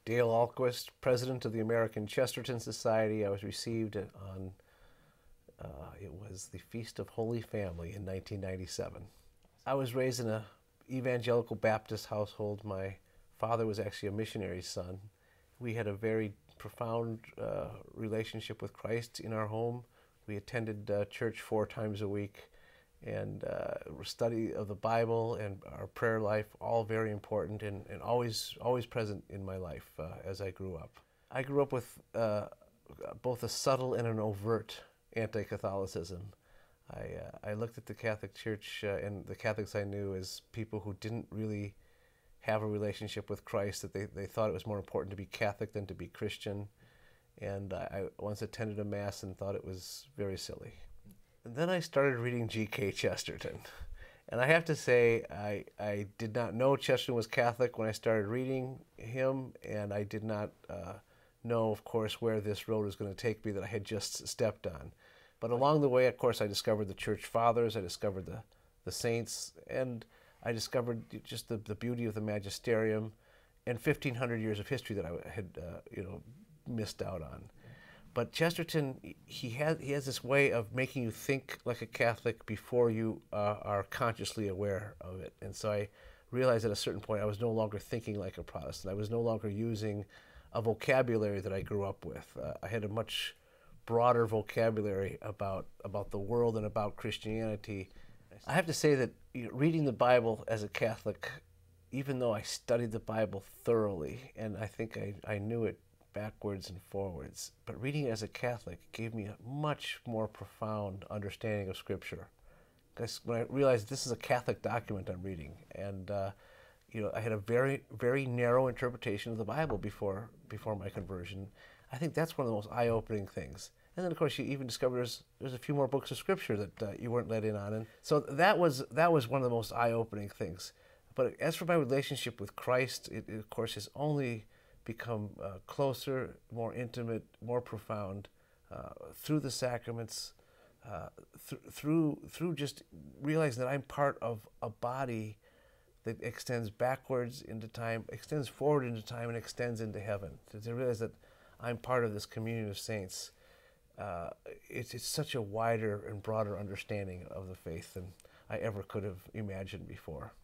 Dale Ahlquist, president of the American Chesterton Society. I was received on, it was the Feast of Holy Family in 1997. I was raised in a evangelical Baptist household. My father was actually a missionary's son. We had a very profound relationship with Christ in our home. We attended church 4 times a week, and study of the Bible and our prayer life, all very important and always present in my life as I grew up. I grew up with both a subtle and an overt anti-Catholicism. I looked at the Catholic Church and the Catholics I knew as people who didn't really have a relationship with Christ, that they thought it was more important to be Catholic than to be Christian. And I once attended a Mass and thought it was very silly. And then I started reading G.K. Chesterton. And I have to say, I did not know Chesterton was Catholic when I started reading him, and I did not know, of course, where this road was going to take me that I had just stepped on. But along the way, of course, I discovered the Church Fathers, I discovered the saints, and I discovered just the beauty of the magisterium and 1,500 years of history that I had missed out on. But Chesterton, he has this way of making you think like a Catholic before you are consciously aware of it. And so I realized at a certain point I was no longer thinking like a Protestant. I was no longer using a vocabulary that I grew up with. I had a much broader vocabulary about the world and about Christianity. I have to say that reading the Bible as a Catholic, even though I studied the Bible thoroughly, and I think I knew it backwards and forwards, but reading it as a Catholic gave me a much more profound understanding of Scripture. Because when I realized this is a Catholic document I'm reading, and I had a very, very narrow interpretation of the Bible before my conversion. I think that's one of the most eye-opening things. And then, of course, you even discover there's a few more books of Scripture that you weren't let in on, and so that was one of the most eye-opening things. But as for my relationship with Christ, it of course has only become closer, more intimate, more profound through the sacraments, through just realizing that I'm part of a body that extends backwards into time, extends forward into time, and extends into heaven. To realize that I'm part of this communion of saints, it's such a wider and broader understanding of the faith than I ever could have imagined before.